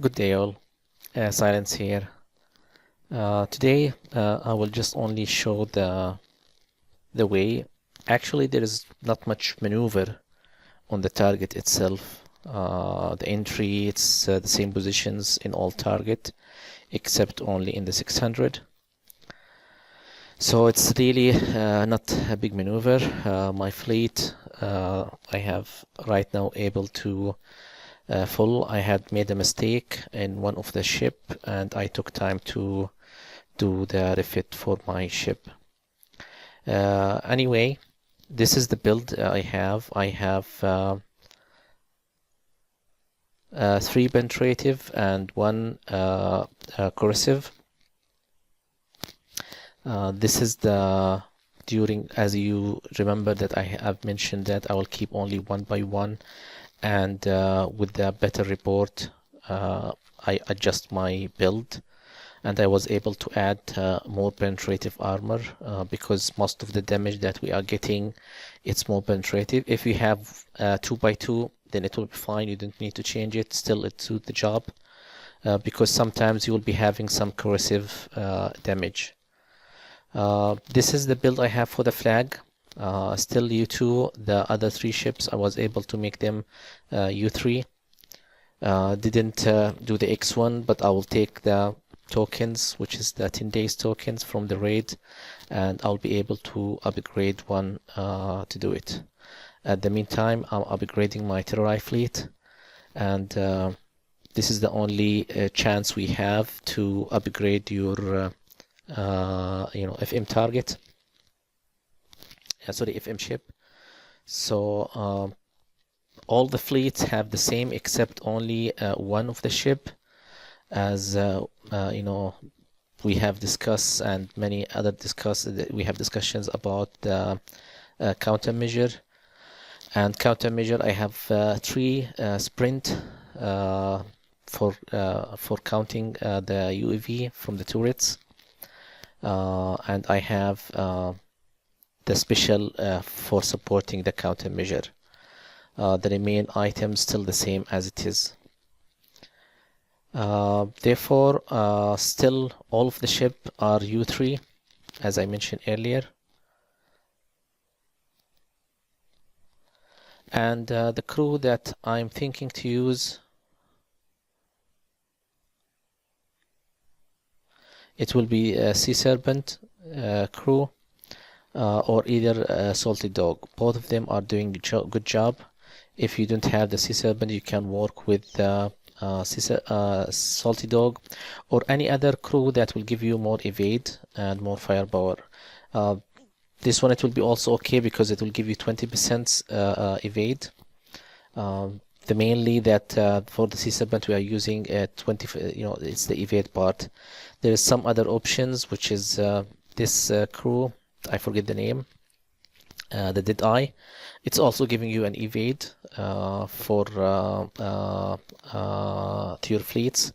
Good day all, Silence here. Today I will just only show the way. Actually there is not much maneuver on the target itself. The entry, it's the same positions in all target except only in the 600. So it's really not a big maneuver. My fleet I have right now able to full. I had made a mistake in one of the ship and I took time to do the refit for my ship. Anyway, this is the build I have. I have 3 penetrative and 1 corrosive. This is the as you remember that I have mentioned that I will keep only 1 by 1, and with the better report I adjust my build, and I was able to add more penetrative armor because most of the damage that we are getting, it's more penetrative. If you have 2 by 2, then it will be fine, you don't need to change it, still it suits the job, because sometimes you will be having some corrosive damage. This is the build I have for the flag. Still U2. The other 3 ships I was able to make them U3. Didn't do the X1, but I will take the tokens, which is the 10 days tokens from the raid, and I'll be able to upgrade one to do it. At the meantime, I'm upgrading my Terrori fleet, and this is the only chance we have to upgrade your FM target. Sorry, FM ship. So all the fleets have the same except only one of the ship, as we have discussed, and many other we have discussions about the countermeasure. And countermeasure, I have 3 sprint for counting the UAV from the turrets, and I have the special for supporting the countermeasure. The remaining items still the same as it is. Therefore, still all of the ship are U3, as I mentioned earlier. And the crew that I'm thinking to use, it will be a Sea Serpent crew, or either Salty Dog. Both of them are doing a good job. If you don't have the Sea Serpent, you can work with Salty Dog or any other crew that will give you more evade and more firepower. This one, it will be also okay because it will give you 20% evade. The mainly that for the Sea Serpent we are using 20. It's the evade part. There is some other options, which is this crew. I forget the name. The Dead Eye. It's also giving you an evade for to your fleets.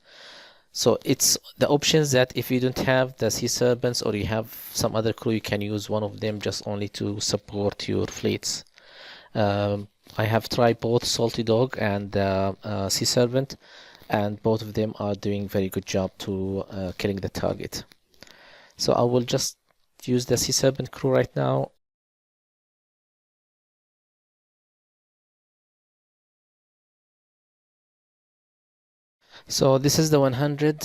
So it's the options that if you don't have the Sea Serpents or you have some other crew, you can use one of them just only to support your fleets. I have tried both Salty Dog and Sea Serpent, and both of them are doing very good job to killing the target. So I will just use the Sea Serpent crew right now. So this is the 100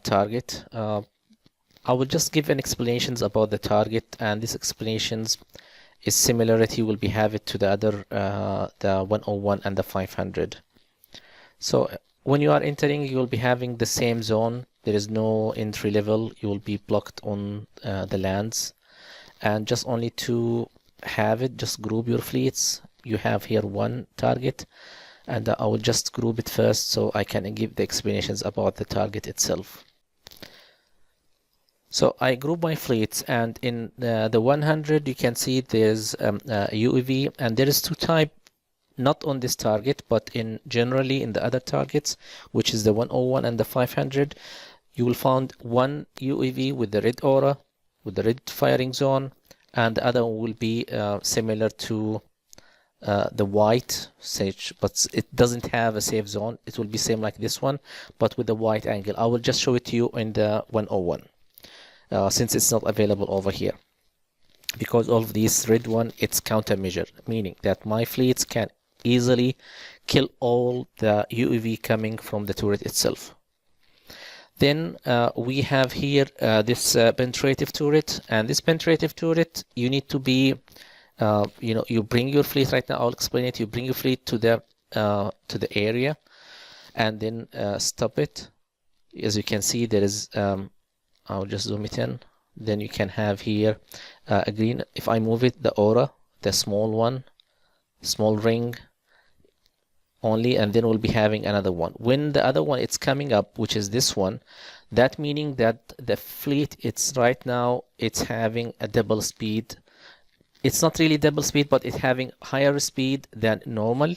target. I will just give an explanations about the target, and these explanations is similarity will be have it to the other the 101 and the 500. So when you are entering, you will be having the same zone. There is no entry level. You will be blocked on the lands, and just only to have it, just group your fleets. You have here 1 target, and I will just group it first so I can give the explanations about the target itself. So I group my fleets, and in the 100 you can see there's UAV, and there is 2 types, not on this target but in generally in the other targets, which is the 101 and the 500. You will find 1 UAV with the red aura, with the red firing zone, and the other one will be similar to the white stage, but it doesn't have a safe zone. It will be same like this one, but with the white angle. I will just show it to you in the 101 since it's not available over here. Because all of these red one, it's countermeasure, meaning that my fleets can easily kill all the UAV coming from the turret itself. Then we have here this penetrative turret, and this penetrative turret, you need to be, you bring your fleet right now. I'll explain it. You bring your fleet to the area, and then stop it. As you can see, there is. I'll just zoom it in. Then you can have here a green. If I move it, the aura, the small one, small ring only, and then we'll be having another one. When the other one it's coming up, which is this one, that meaning that the fleet, it's right now, it's having a double speed. It's not really double speed, but it's having higher speed than normal.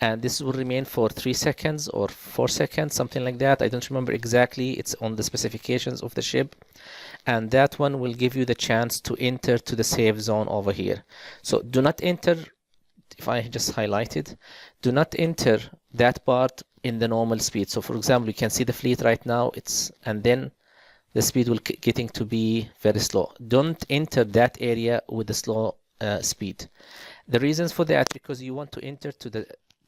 And this will remain for 3 seconds or 4 seconds, something like that. I don't remember exactly. It's on the specifications of the ship. And that one will give you the chance to enter to the safe zone over here. So do not enter, if I just highlight it, do not enter that part in the normal speed. So for example, you can see the fleet right now, and then the speed will getting to be very slow. Don't enter that area with the slow speed. The reasons for that, because you want to enter to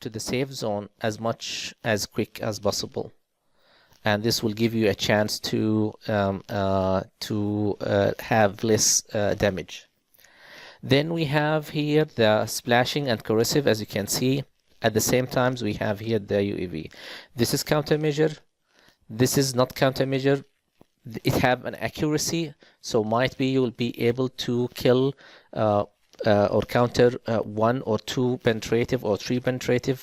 the safe zone as much as quick as possible, and this will give you a chance to have less damage. Then we have here the splashing and corrosive. As you can see, at the same times we have here the UAV. This is countermeasure. This is not countermeasure. It have an accuracy, so might be you will be able to kill or counter 1 or 2 penetrative or 3 penetrative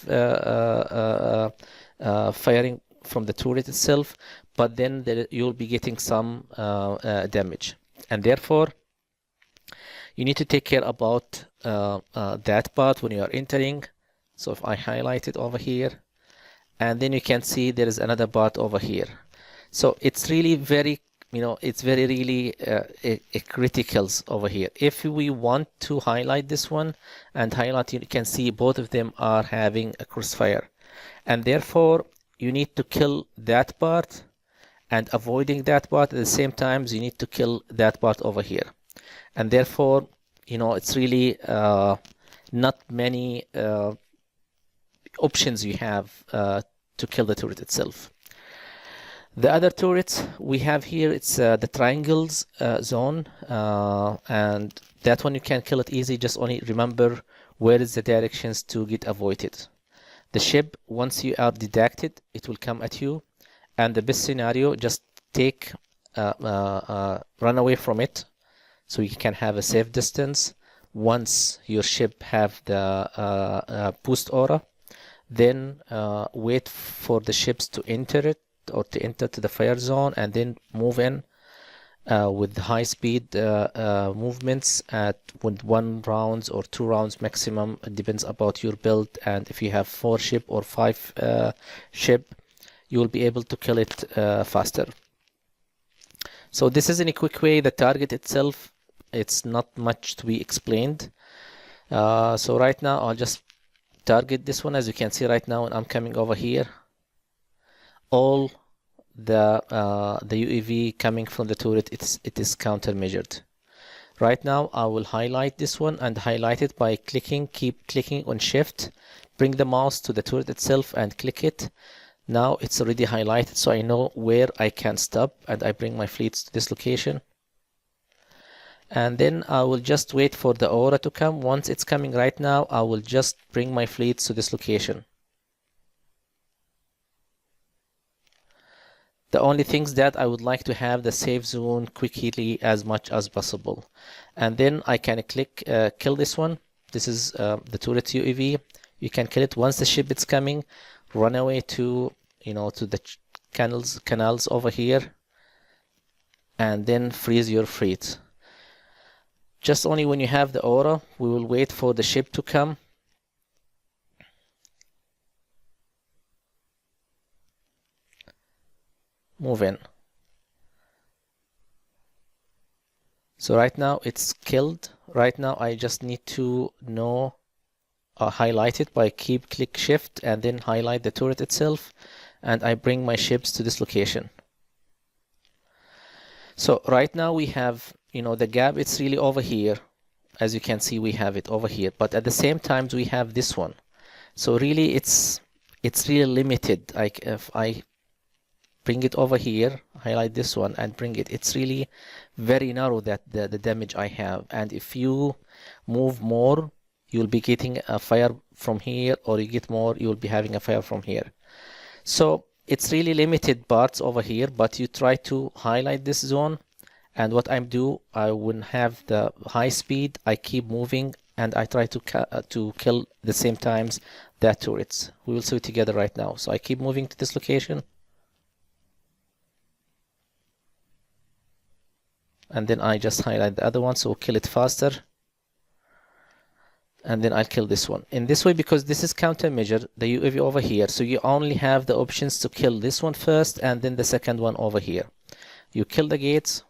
firing from the turret itself, but then you'll be getting some damage, and therefore you need to take care about that part when you are entering. So if I highlight it over here, and then you can see there is another part over here. So it's really very, it's very really criticals over here. If we want to highlight this one and highlight, you can see both of them are having a crossfire, and therefore you need to kill that part, and avoiding that part at the same time you need to kill that part over here. And therefore, it's really not many options you have to kill the turret itself. The other turrets we have here, it's the triangles zone, and that one you can kill it easy. Just only remember where is the directions to get avoided. The ship, once you are detected, it will come at you, and the best scenario, just take run away from it, so you can have a safe distance. Once your ship have the boost aura, then wait for the ships to enter it, or to enter to the fire zone, and then move in with high speed movements with 1 rounds or 2 rounds maximum. It depends about your build, and if you have 4 ship or 5 ship, you will be able to kill it faster. So this is in a quick way. The target itself, it's not much to be explained. So right now I'll just target this one. As you can see right now, when I'm coming over here, all the UAV coming from the turret, it is countermeasured. Right now I will highlight this one and highlight it by keep clicking on shift, bring the mouse to the turret itself and click it. Now it's already highlighted, so I know where I can stop, and I bring my fleets to this location. And then I will just wait for the aura to come. Once it's coming right now, I will just bring my fleets to this location. The only things that I would like to have the safe zone quickly as much as possible. And then I can click kill this one. This is the turret UAV. You can kill it once the ship is coming. Run away to to the canals over here, and then freeze your fleet. Just only when you have the aura, we will wait for the ship to come. Move in. So right now it's killed. Right now I just need to know highlight it by click shift and then highlight the turret itself, and I bring my ships to this location. So right now we have, the gap, it's really over here. As you can see, we have it over here, but at the same time we have this one. So really it's really limited. Like if I bring it over here, highlight this one and bring it, it's really very narrow, that the damage I have. And if you move more, you'll be getting a fire from here, or you get more, you'll be having a fire from here. So it's really limited parts over here, but you try to highlight this zone. And what I do, I will have the high speed, I keep moving, and I try to kill the same times that turrets. We will see it together right now. So I keep moving to this location, and then I just highlight the other one, so kill it faster. And then I'll kill this one. In this way, because this is countermeasure, the UAV over here, so you only have the options to kill this one first and then the second one over here. You kill the gates,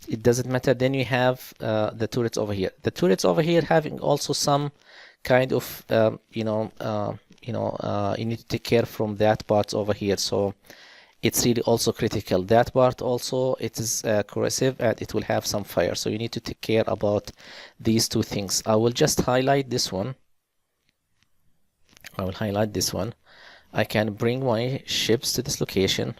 it doesn't matter. Then you have the turrets over here. The turrets over here having also some kind of you need to take care from that part over here. So it's really also critical. That part also, it is corrosive and it will have some fire. So you need to take care about these two things. I will just highlight this one. I will highlight this one. I can bring my ships to this location.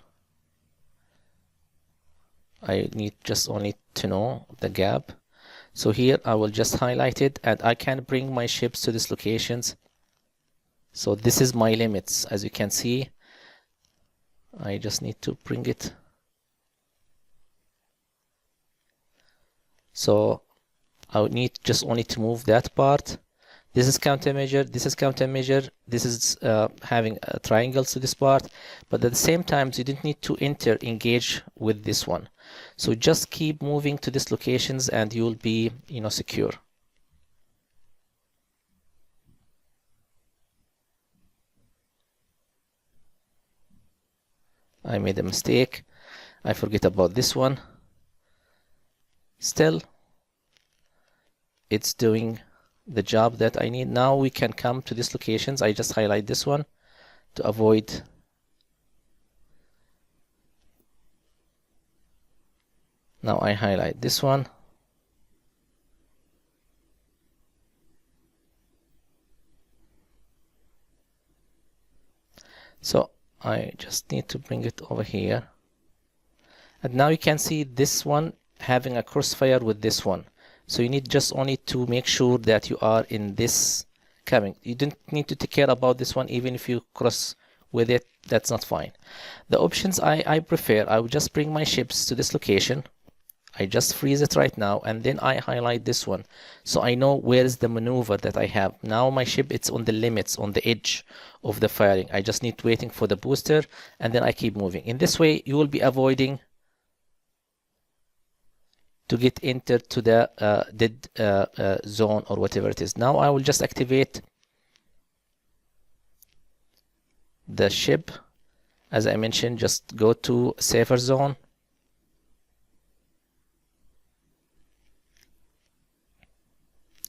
I need just only to know the gap. So here I will just highlight it, and I can bring my ships to these locations. So this is my limits. As you can see, I just need to bring it. So I would need just only to move that part. This is countermeasure, this is countermeasure, this is having triangles to this part, but at the same time you didn't need to engage with this one. So just keep moving to these locations and you'll be secure. I made a mistake. I forget about this one. Still, it's doing the job that I need. Now we can come to these locations. I just highlight this one to avoid now I highlight this one. So I just need to bring it over here. And now you can see this one having a crossfire with this one. So you need just only to make sure that you are in this coming. You don't need to take care about this one. Even if you cross with it, that's not fine. The options I prefer, I would just bring my ships to this location. I just freeze it right now, and then I highlight this one. So I know where is the maneuver that I have. Now my ship, it's on the limits, on the edge of the firing. I just need waiting for the booster, and then I keep moving. In this way, you will be avoiding to get entered to the dead zone or whatever it is. Now I will just activate the ship. As I mentioned, just go to safer zone.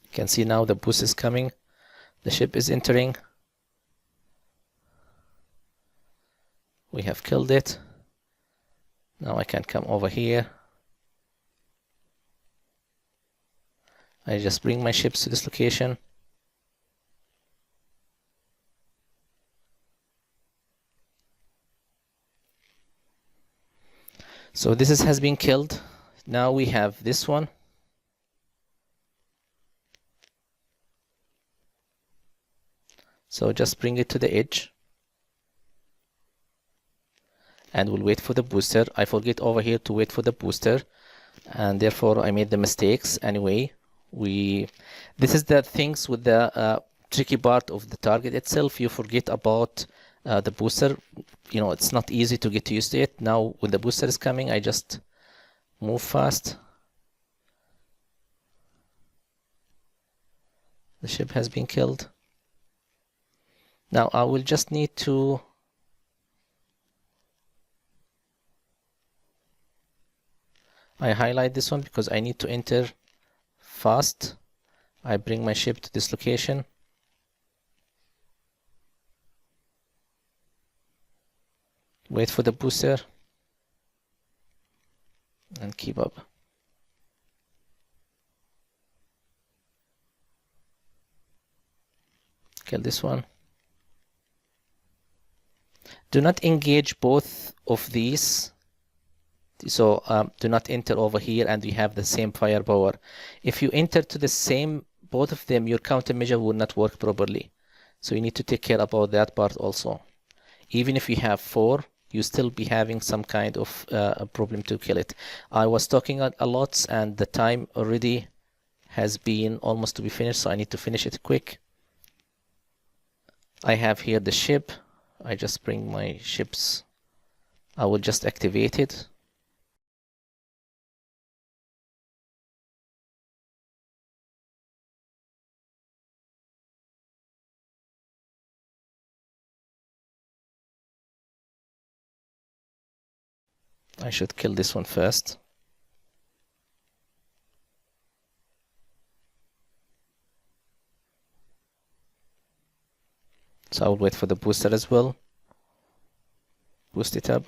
You can see now the boost is coming. The ship is entering. We have killed it. Now I can come over here. I just bring my ships to this location. So this has been killed. Now we have this one. So just bring it to the edge. And we'll wait for the booster. I forget over here to wait for the booster, and therefore I made the mistakes anyway. This is the things with the tricky part of the target itself. You forget about the booster. It's not easy to get used to it. Now when the booster is coming, I just move fast. The ship has been killed. Now I will just need to I highlight this one because I need to enter fast. I bring my ship to this location. Wait for the booster and keep up. Kill this one. Do not engage both of these. So do not enter over here and we have the same firepower. If you enter to the same, both of them, your countermeasure will not work properly. So you need to take care about that part also. Even if you have 4, you still be having some kind of a problem to kill it. I was talking a lot and the time already has been almost to be finished, so I need to finish it quick. I have here the ship. I just bring my ships. I will just activate it. I should kill this one first. So I'll wait for the booster as well. Boost it up.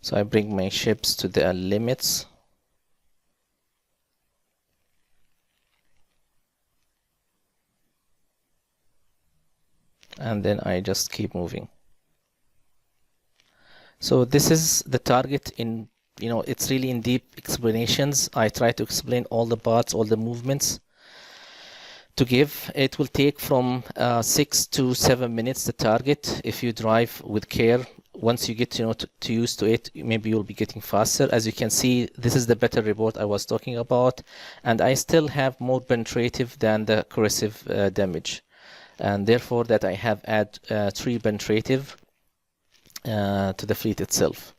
So I bring my ships to their limits. And then I just keep moving. So this is the target in, it's really in deep explanations. I try to explain all the parts, all the movements to give. It will take from 6 to 7 minutes, the target. If you drive with care, once you get to used to it, maybe you'll be getting faster. As you can see, this is the better report I was talking about. And I still have more penetrative than the corrosive damage. And therefore that I have add 3 penetrative to the fleet itself.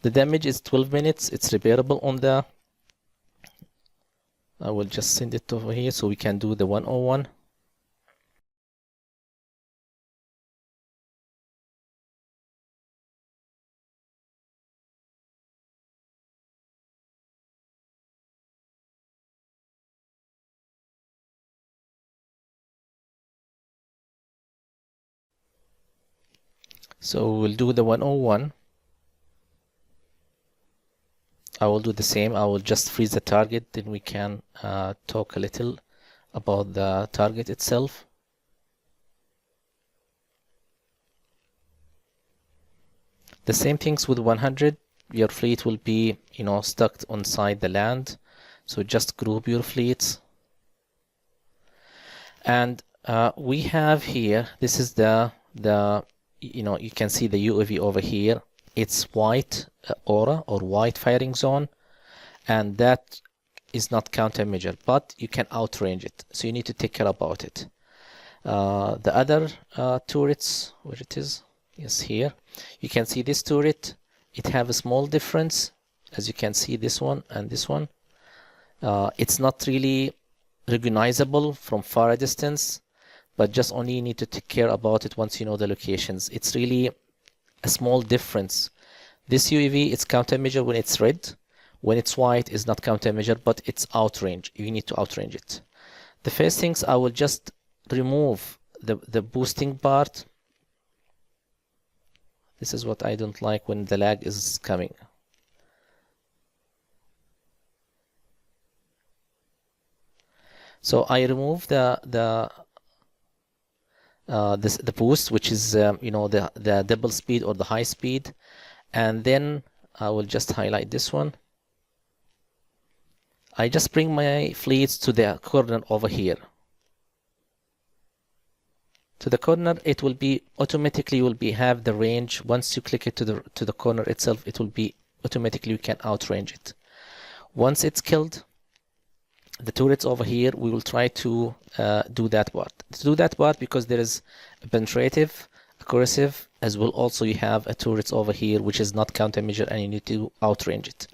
The damage is 12 minutes. It's repairable on the... I will just send it over here so we can do the 101. So we'll do the 101. I will do the same. I will just freeze the target, then we can talk a little about the target itself. The same things with 100. Your fleet will be, stuck on side the land. So just group your fleets. And we have here, this is the you can see the UAV over here. It's white aura or white firing zone, and that is not countermeasure, but you can outrange it. So you need to take care about it. The other turrets, where it is, yes, here. You can see this turret. It have a small difference, as you can see, this one and this one. It's not really recognizable from far distance, but just only you need to take care about it once you know the locations. It's really a small difference. This UAV, it's countermeasure when it's red. When it's white, it's not countermeasure, but it's outrange. You need to outrange it. The first things, I will just remove the boosting part. This is what I don't like when the lag is coming. So I remove the boost, which is the double speed or the high speed, and then I will just highlight this one. I just bring my fleets to the corner over here. To the corner, it will be automatically have the range. Once you click it to the corner itself, it will be automatically, you can outrange it. Once it's killed, the turrets over here, we will try to do that part. To do that part, because there is a penetrative, a corrosive, as well also you have a turrets over here, which is not countermeasure, and you need to outrange it.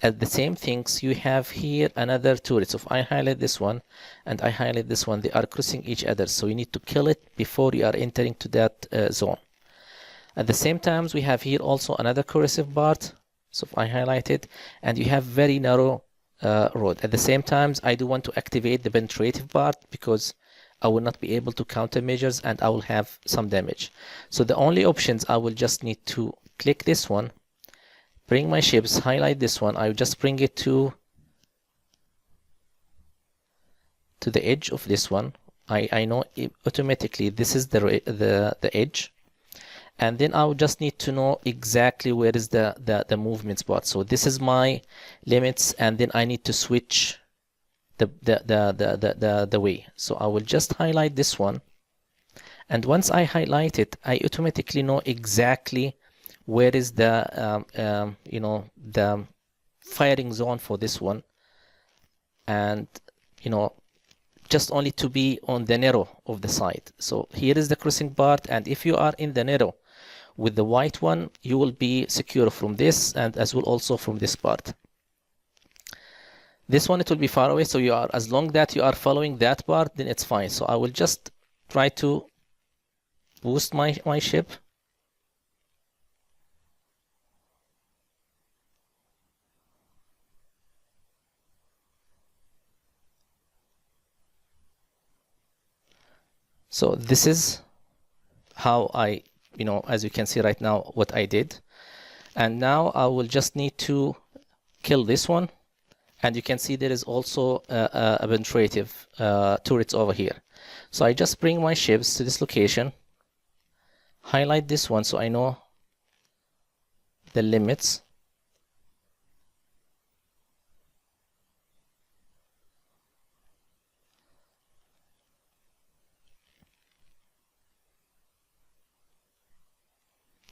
At the same things, you have here another turret. So if I highlight this one and I highlight this one, they are crossing each other. So you need to kill it before you are entering to that zone. At the same time, we have here also another corrosive part. So if I highlight it, and you have very narrow road. At the same time, I do want to activate the penetrative part because I will not be able to countermeasures and I will have some damage. So the only options, I will just need to click this one, bring my ships, highlight this one. I will just bring it to the edge of this one. I know automatically this is the edge, and then I will just need to know exactly where is the movement spot. So this is my limits, and then I need to switch the way. So I will just highlight this one, and once I highlight it, I automatically know exactly where is the you know, the firing zone for this one, and you know, just only to be on the narrow of the side. So here is the crossing part, and if you are in the narrow with the white one, you will be secure from this, and as well also from this part. This one, it will be far away, so you are, as long that you are following that part, then it's fine. So I will just try to boost my ship. So this is how I, you know, as you can see right now, what I did. And now I will just need to kill this one. And you can see there is also a penetrative turrets over here. So I just bring my ships to this location, highlight this one so I know the limits.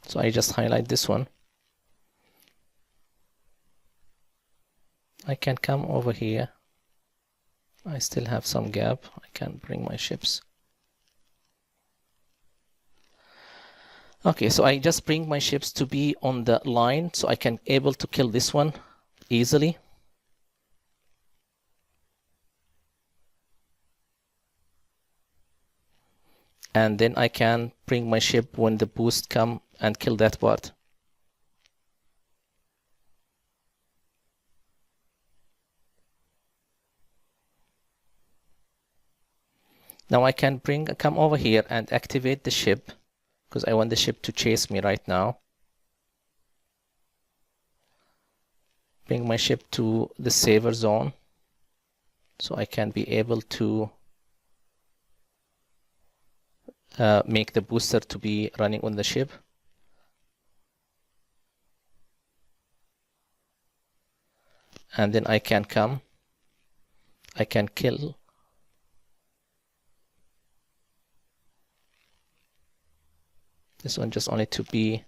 So I just highlight this one. I can come over here. I still have some gap. I can bring my ships. Okay, so I just bring my ships to be on the line so I can able to kill this one easily. And then I can bring my ship when the boost come and kill that part. Now I can come over here and activate the ship because I want the ship to chase me right now. Bring my ship to the saver zone so I can be able to make the booster to be running on the ship. And then I can come, I can kill. This one just only to be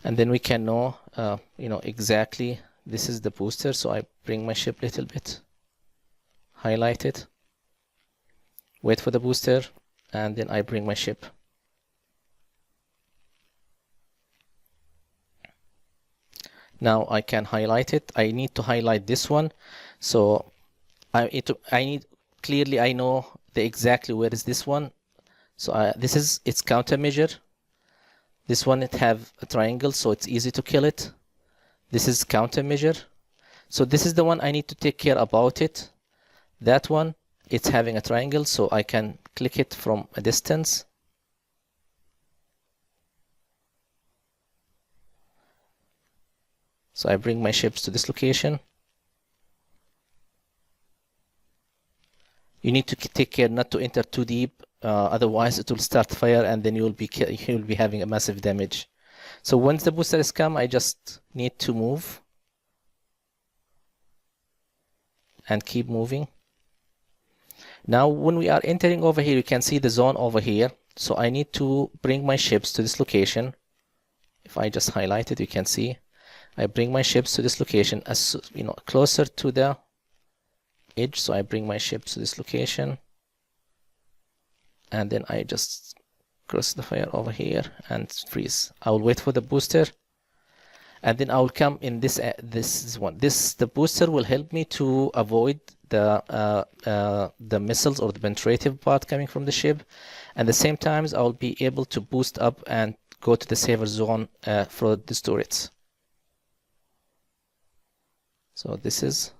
and then we can know you know exactly this is the booster. So I bring my ship a little bit, highlight it, wait for the booster, and then I bring my ship. Now I can highlight it. I need to highlight this one, so I need clearly, I know the exactly where is this one. So this is its countermeasure. This one, it have a triangle, so it's easy to kill it. This is countermeasure. So this is the one I need to take care about it. That one, it's having a triangle, so I can click it from a distance. So I bring my ships to this location. You need to take care not to enter too deep, otherwise it will start fire and then you'll be having a massive damage. So once the booster has come, I just need to move and keep moving. Now when we are entering over here, you can see the zone over here. So I need to bring my ships to this location. If I just highlight it, you can see I bring my ships to this location, as you know, closer to the edge. So I bring my ships to this location, and then I just cross the fire over here and freeze. I will wait for the booster, and then I will come in this one. The booster will help me to avoid the missiles or the penetrative part coming from the ship. And the same times I'll be able to boost up and go to the safer zone for the turrets. So this is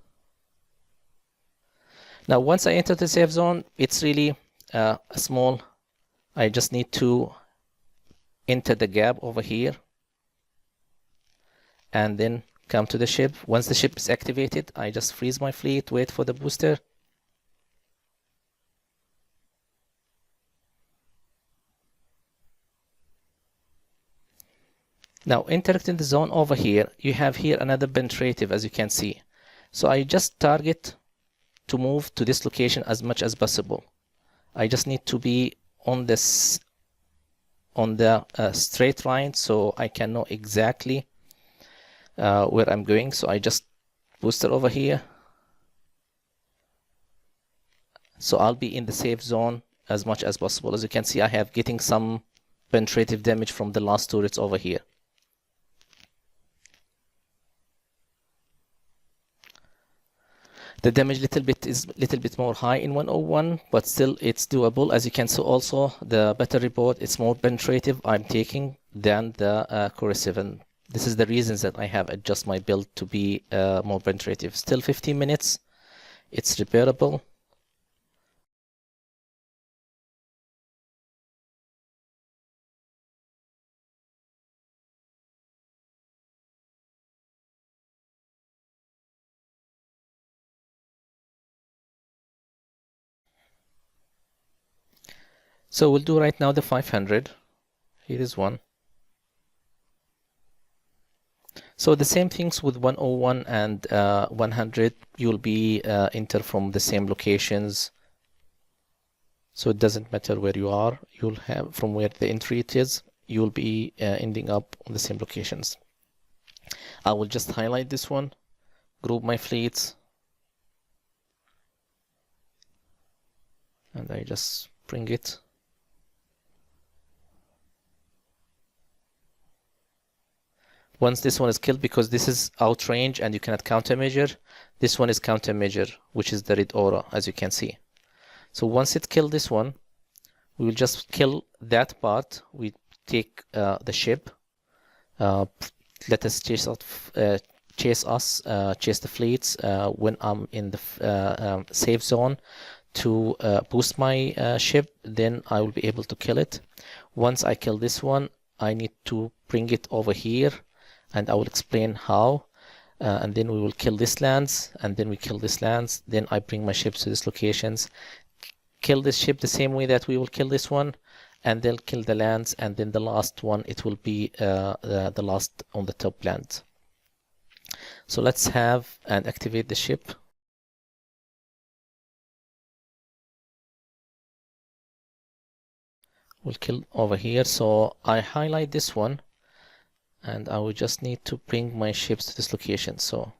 now once I enter the safe zone, it's really small. I just need to enter the gap over here and then come to the ship. Once the ship is activated, I just freeze my fleet, wait for the booster. Now entering the zone over here, you have here another penetrative, as you can see. So I just target to move to this location as much as possible. I just need to be on this on the straight line so I can know exactly where I'm going. So I just booster over here. So I'll be in the safe zone as much as possible. As you can see, I have getting some penetrative damage from the last turrets over here. The damage is little bit more high in 101, but still it's doable. As you can see also, the better report, it's more penetrative I'm taking than the corrosive. And this is the reasons that I have adjusted my build to be more penetrative. Still 15 minutes, it's repairable. So we'll do right now the 500. Here is one. So the same things with 101 and 100. You'll be enter from the same locations. So it doesn't matter where you are. You'll have from where the entry is. You'll be ending up on the same locations. I will just highlight this one, group my fleets, and I just bring it. Once this one is killed, because this is outrange and you cannot countermeasure, this one is countermeasure, which is the red aura, as you can see. So once it kills this one, we will just kill that part. We take the ship. Let us chase the fleets when I'm in the safe zone to boost my ship. Then I will be able to kill it. Once I kill this one, I need to bring it over here, and I will explain how. And then we will kill this lands, and then we kill this lands. Then I bring my ships to these locations, kill this ship the same way that we will kill this one, and then kill the lands, and then the last one, it will be the last on the top land. So let's have and activate the ship. We'll kill over here. So I highlight this one, and I will just need to bring my ships to this location. So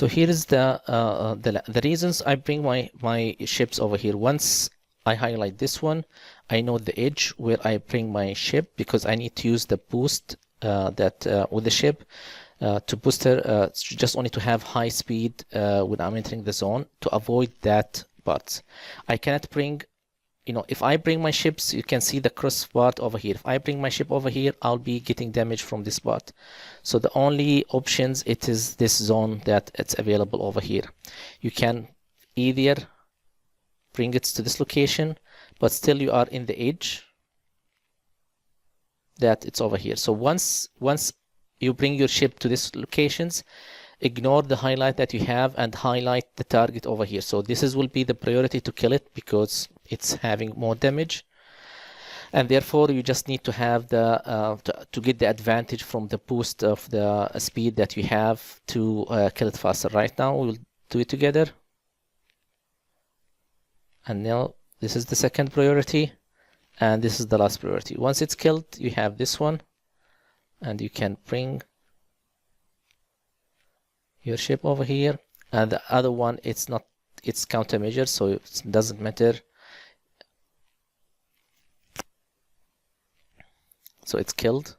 here is the reasons I bring my ships over here. Once I highlight this one, I know the edge where I bring my ship, because I need to use the boost with the ship to boost her, just only to have high speed when I'm entering the zone, to avoid that part. I cannot bring, if I bring my ships, you can see the cross part over here. If I bring my ship over here, I'll be getting damage from this part. So the only options, it is this zone that it's available over here. You can either bring it to this location, but still you are in the edge that it's over here. So once you bring your ship to these locations, ignore the highlight that you have and highlight the target over here. So this will be the priority to kill it, because it's having more damage, and therefore you just need to have the to get the advantage from the boost of the speed that you have to kill it faster. Right now we'll do it together, and now this is the second priority, and this is the last priority. Once it's killed, you have this one, and you can bring your ship over here, and the other one, it's countermeasure, so it doesn't matter. So it's killed.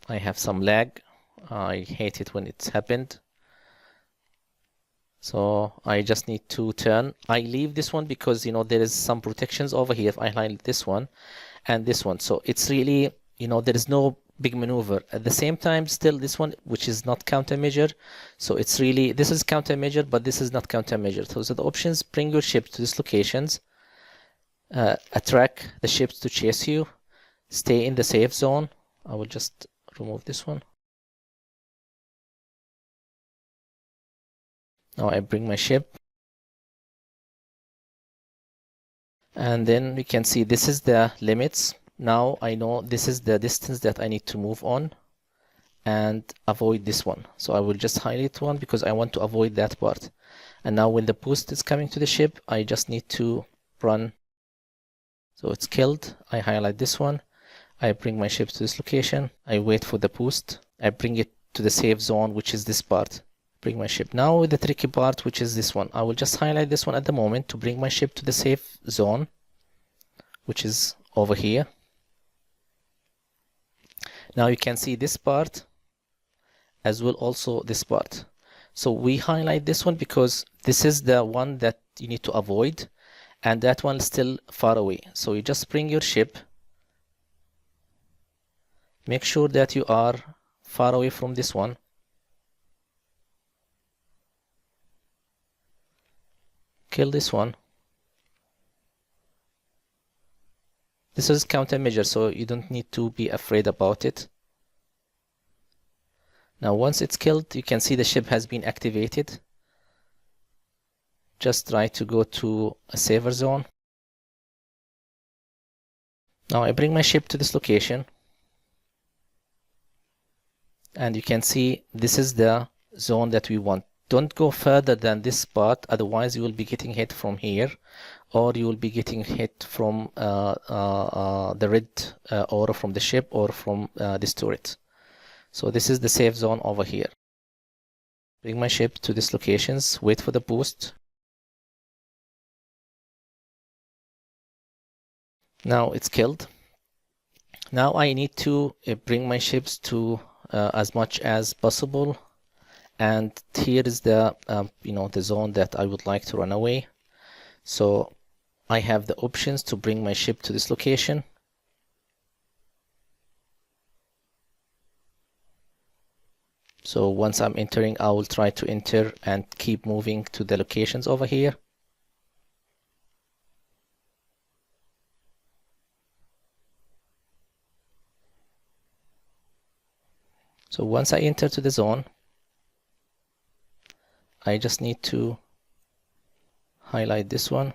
I have some lag I hate it when it's happened. So I just need to turn. I leave this one because, you know, there is some protections over here. If I highlight this one and this one, so it's really, you know, there is no big maneuver. At the same time, still this one, which is not countermeasure. So it's really, this is countermeasure, but this is not countermeasure. So the options: bring your ship to these locations, attract the ships to chase you, stay in the safe zone. I will just remove this one. Now I bring my ship. And then we can see this is the limits. Now I know this is the distance that I need to move on and avoid this one. So I will just highlight one because I want to avoid that part. And now when the boost is coming to the ship, I just need to run. So it's killed. I highlight this one. I bring my ship to this location. I wait for the boost. I bring it to the safe zone, which is this part. Bring my ship. Now with the tricky part, which is this one. I will just highlight this one at the moment to bring my ship to the safe zone, which is over here. Now you can see this part as well, also this part. So we highlight this one because this is the one that you need to avoid, and that one is still far away. So you just bring your ship. Make sure that you are far away from this one. Kill this one. This is countermeasure, so you don't need to be afraid about it. Now once it's killed, you can see the ship has been activated. Just try to go to a safer zone. Now I bring my ship to this location. And you can see this is the zone that we want. Don't go further than this part, otherwise you will be getting hit from here, or you will be getting hit from the red aura from the ship or from this turret. So this is the safe zone over here. Bring my ship to these locations, wait for the boost. Now it's killed. Now I need to bring my ships to as much as possible. And here is the you know, the zone that I would like to run away. So I have the options to bring my ship to this location. So once I'm entering, I will try to enter and keep moving to the locations over here. So once I enter to the zone, I just need to highlight this one.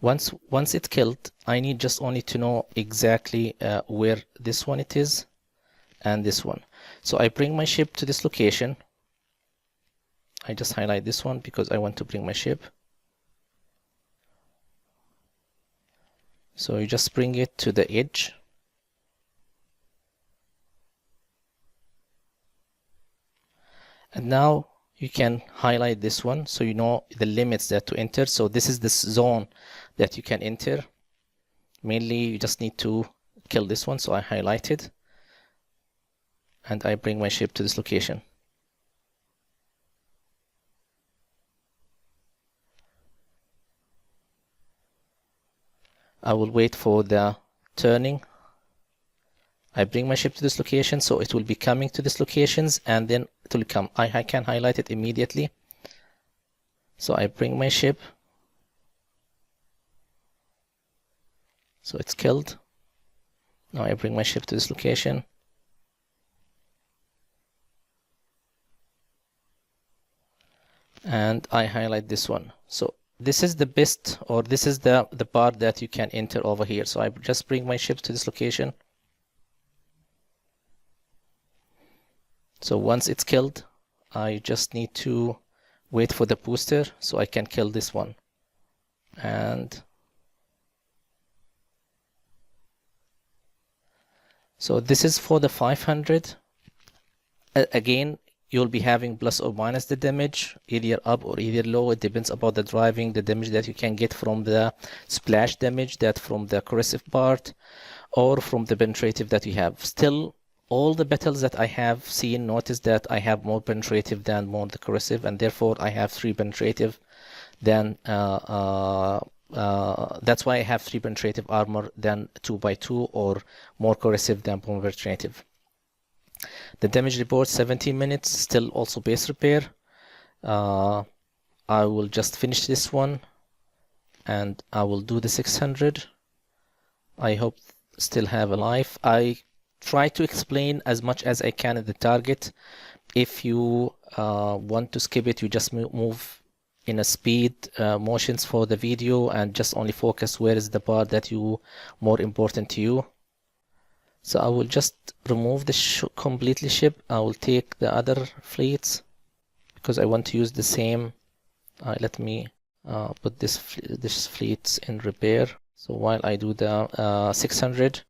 Once it's killed, I need just only to know exactly where this one it is and this one. So I bring my ship to this location. I just highlight this one because I want to bring my ship. So you just bring it to the edge. And now you can highlight this one so you know the limits that to enter. So this is the zone that you can enter. Mainly you just need to kill this one, so I highlight it and I bring my ship to this location. I will wait for the turning. I bring my ship to this location, so it will be coming to these locations and then it will come. I can highlight it immediately. So I bring my ship. So it's killed. Now I bring my ship to this location. And I highlight this one. So this is the best, or this is the part that you can enter over here. So I just bring my ship to this location. So once it's killed, I just need to wait for the booster so I can kill this one. And so this is for the 500. Again, you'll be having plus or minus the damage, either up or either low. It depends about the driving, the damage that you can get from the splash damage, that from the corrosive part, or from the penetrative that you have. Still, all the battles that I have seen, notice that I have more penetrative than more the corrosive, and therefore I have 3 penetrative than that's why I have 3 penetrative armor than 2x2, or more corrosive than more penetrative. The damage report 17 minutes, still also base repair. I will just finish this one and I will do the 600. I hope still have a life. I try to explain as much as I can at the target. If you want to skip it, you just move in a speed motions for the video and just only focus where is the part that you more important to you. So I will just remove the completely ship. I will take the other fleets because I want to use the same. Let me put this fleets in repair. So while I do the 600,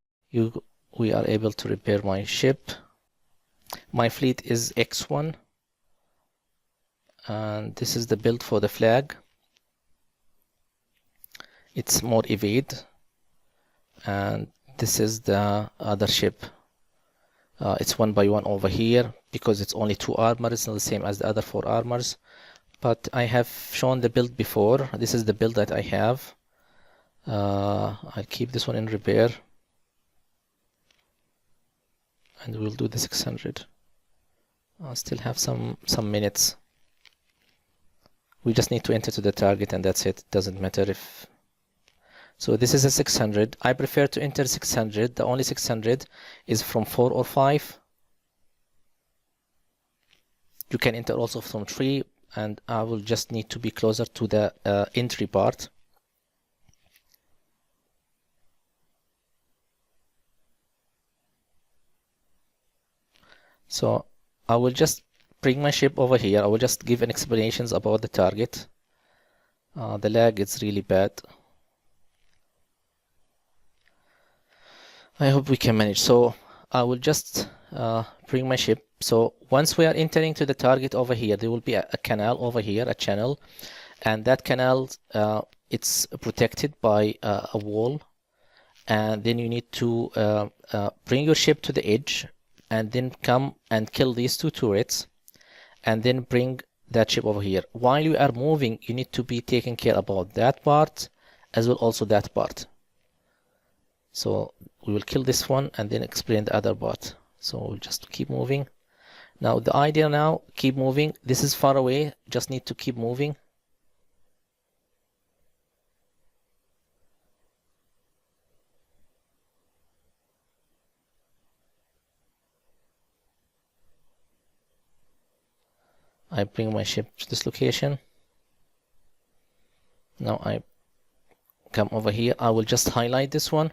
we are able to repair my ship. My fleet is X1, and this is the build for the flag. It's more evade, and this is the other ship. It's 1x1 over here because it's only 2 armor. It's not the same as the other 4 armors, but I have shown the build before. This is the build that I have. I'll keep this one in repair and we'll do the 600. I still have some minutes. We just need to enter to the target and that's it. Doesn't matter if. So this is a 600. I prefer to enter 600. The only 600 is from 4 or 5. You can enter also from 3, and I will just need to be closer to the entry part. So I will just bring my ship over here. I will just give an explanations about the target. The lag is really bad. I hope we can manage. So I will just bring my ship. So once we are entering to the target over here, there will be a canal over here, a channel, and that canal it's protected by a wall, and then you need to bring your ship to the edge and then come and kill these 2 turrets and then bring that ship over here. While you are moving, you need to be taking care about that part as well, also that part. So we will kill this one and then explain the other part. So we'll just keep moving. Now the idea now, keep moving. This is far away, just need to keep moving. I bring my ship to this location. Now I come over here. I will just highlight this one.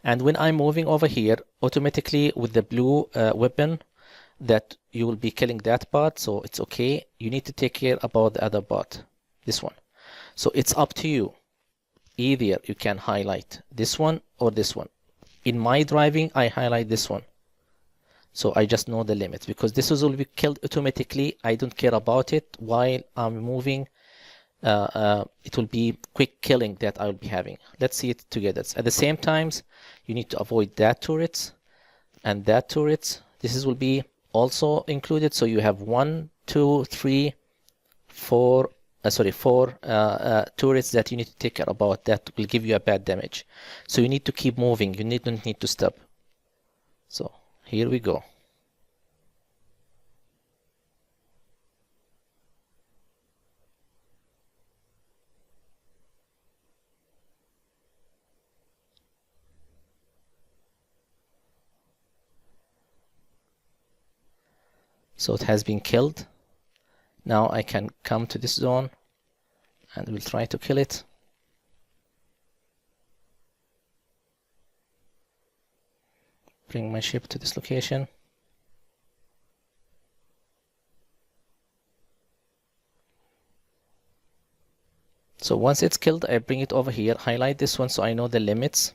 And when I'm moving over here, automatically with the blue weapon, that you will be killing that part. So it's okay. You need to take care about the other part, this one. So it's up to you. Either you can highlight this one or this one. In my driving, I highlight this one. So I just know the limits because this will be killed automatically. I don't care about it while I'm moving. It will be quick killing that I will be having. Let's see it together. At the same times, you need to avoid that turrets and that turrets. This will be also included. So you have 1, 2, 3, 4 turrets that you need to take care about that will give you a bad damage. So you need to keep moving. You don't need to stop. So here we go. So it has been killed. Now I can come to this zone and we'll try to kill it. Bring my ship to this location. So once it's killed, I bring it over here, highlight this one so I know the limits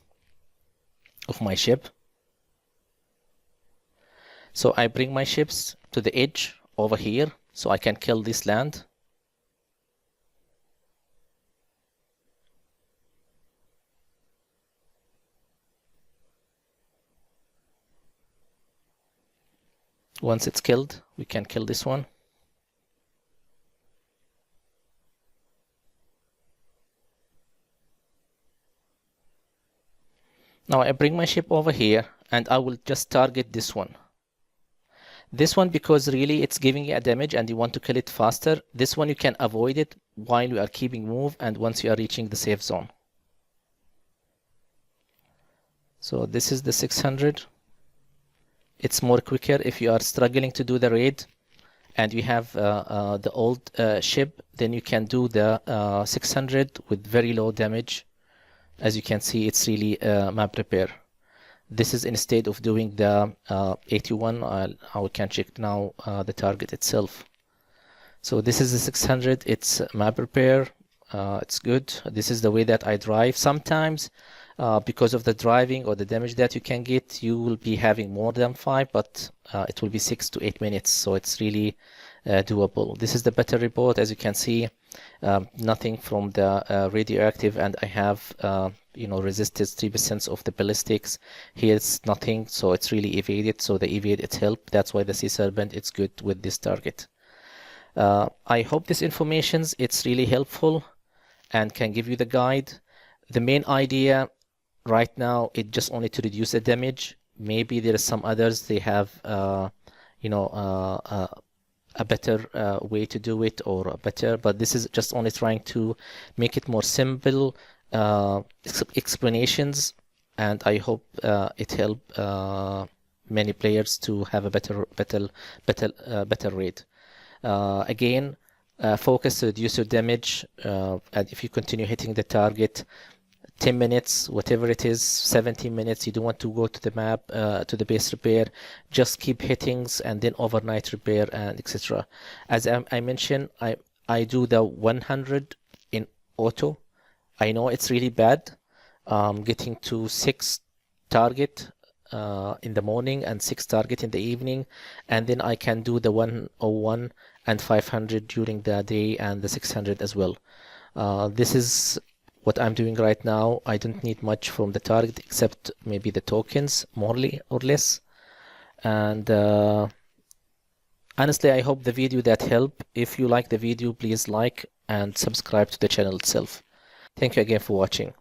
of my ship. So I bring my ships to the edge over here so I can kill this land. Once it's killed, we can kill this one. Now I bring my ship over here and I will just target this one. This one, because really it's giving you a damage and you want to kill it faster. This one you can avoid it while you are keeping move and once you are reaching the safe zone. So this is the 600. It's more quicker if you are struggling to do the raid and you have the old ship, then you can do the 600 with very low damage. As you can see, it's really map repair. This is instead of doing the 81. I can check now the target itself. So this is the 600. It's map repair. It's good. This is the way that I drive. Sometimes because of the driving or the damage that you can get, you will be having more than 5, but it will be 6 to 8 minutes. So it's really doable. This is the better report. As you can see, nothing from the radioactive, and I have resisted 3% of the ballistics. Here it's nothing, so it's really evaded. So the evade, it helped. That's why the Sea Serpent, it's good with this target. I hope this information, it's really helpful and can give you the guide. The main idea right now is just only to reduce the damage. Maybe there are some others, they have a better way to do it, or a better, but this is just only trying to make it more simple explanations, and I hope it helped many players to have a better raid. Again, focus to reduce your damage, and if you continue hitting the target, 10 minutes, whatever it is, 17 minutes, you don't want to go to the map, to the base repair, just keep hittings and then overnight repair and etc. As I mentioned, I do the 100 in auto. I know it's really bad, getting to 6 target in the morning and 6 target in the evening, and then I can do the 101 and 500 during the day and the 600 as well. This is what I'm doing right now. I don't need much from the target except maybe the tokens, more or less. And honestly, I hope the video that helped. If you like the video, please like and subscribe to the channel itself. Thank you again for watching.